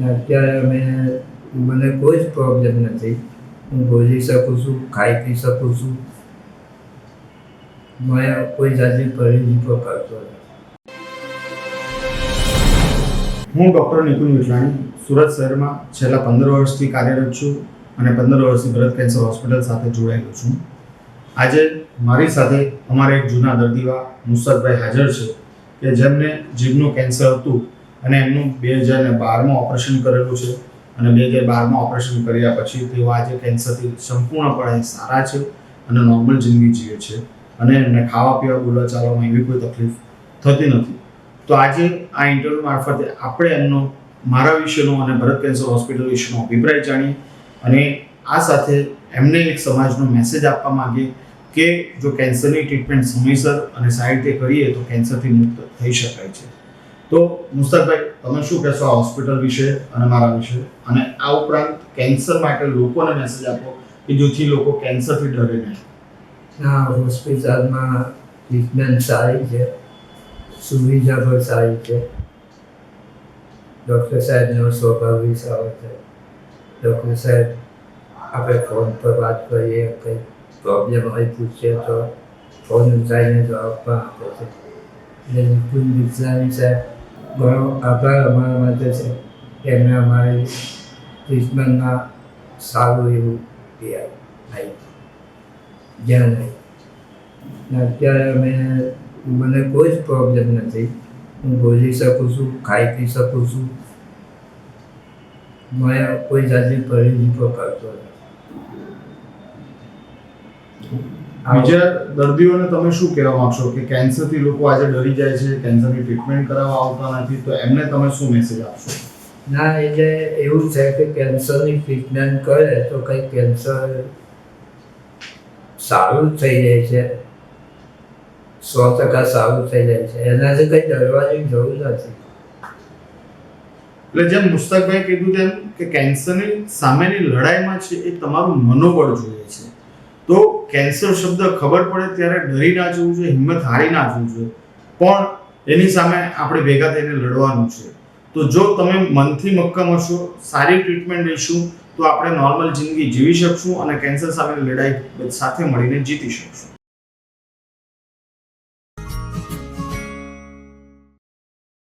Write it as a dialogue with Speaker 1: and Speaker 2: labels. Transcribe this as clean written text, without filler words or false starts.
Speaker 1: અત્યારે મને કોઈ જ પ્રોબ્લેમ નથી. હું બોલી શકું છું, ખાઈ પી શકું છું. મેં કોઈ જાતની પરેજી કરતો નથી.
Speaker 2: હું ડૉક્ટર નિકુંજ વિઠલાણી સુરત શહેરમાં છેલ્લા 15 વર્ષથી કાર્યરત છું અને 15 વર્ષથી ભરત કેન્સર હોસ્પિટલ સાથે જોડાયેલો છું. આજે મારી સાથે અમારા એક જૂના દર્દીવા નુસરતભાઈ હાજર છે કે જેમને જીભનું કેન્સર હતું અને એમનું 2012માં ઓપરેશન કરેલું છે અને 2012માં ઓપરેશન કર્યા પછી તેઓ આજે કેન્સરથી સંપૂર્ણપણે સારા છે અને નોર્મલ જિંદગી જીવે છે અને એમને ખાવા પીવા બોલવા ચાલવામાં એવી કોઈ તકલીફ થતી નથી. તો આજે આ ઇન્ટરવ્યૂ મારફતે આપણે એમનો મારા વિશેનો અને ભરત કેન્સર હોસ્પિટલ વિશેનો અભિપ્રાય જાણીએ અને આ સાથે એમને એક સમાજનો મેસેજ આપવા માંગીએ કે જો કેન્સરની ટ્રીટમેન્ટ સમયસર અને સારી રીતે કરીએ તો કેન્સરથી મુક્ત થઈ શકાય છે. તો મુસ્તકભાઈ, તમે શું કહેશો આ હોસ્પિટલ વિશે અને મારા વિશે, અને આ ઉપરાંત કેન્સર માટે લોકોને મેસેજ આપો કે જેથી લોકો કેન્સરથી ડરે નહીં?
Speaker 1: આ હોસ્પિટલમાં ટ્રીટમેન્ટ સારી છે, સુવિધા પણ સારી છે. ડૉક્ટર સાહેબનો સ્વભાવ બી સારો છે. ડૉક્ટર સાહેબ આપણે ફોન પર વાત કરીએ, કંઈ પ્રોબ્લેમ હોય પૂછીએ તો ફોન ઉઠાવીને જવાબ પણ આપે છે. એટલે નિકુંજ વિઠલાણી સાહેબ ઘણો આભાર અમારા માટે છે કે એમને અમારી ટ્રીટમેન્ટમાં સારું એવું ધ્યાન આપ્યું. અત્યારે મને કોઈ જ પ્રોબ્લેમ નથી. હું બોલી શકું છું, ખાઈ પી શકું છું. મેં કોઈ જાતની પરેજી કરતો નથી.
Speaker 2: બીજા દર્દીઓને તમે શું કહેવા માંગશો કે કેન્સરથી લોકો આજે ડરી જાય છે, કેન્સરની ટ્રીટમેન્ટ કરાવવા આવતા નથી, તો એમને તમે શું મેસેજ આપશો?
Speaker 1: ના, એટલે એવું છે કે કેન્સરની ટ્રીટમેન્ટ કરે તો કંઈ કેન્સર સારું થઈ જાય છે, 100% સારું થઈ જાય છે. એનાથી કંઈ ડરવાની જરૂર નથી.
Speaker 2: એટલે જેમ મુસ્તકભાઈ કીધું તેમ કે કેન્સરની સામેની લડાઈમાં છે એ તમારું મનોબળ જોઈએ છે. તો કેન્સર શબ્દ ખબર પડે ત્યારે ડરી ના જવું જોઈએ, હિંમત હારી ના જવું જોઈએ, પણ એની સામે આપણે ભેગા થઈને લડવાનું છે. તો જો તમે મનથી મક્કમ હશો, સારી ટ્રીટમેન્ટ લઈશું તો આપણે નોર્મલ જિંદગી જીવી શકશું અને કેન્સર સામેની લડાઈ સાથે મળીને જીતી શકશું.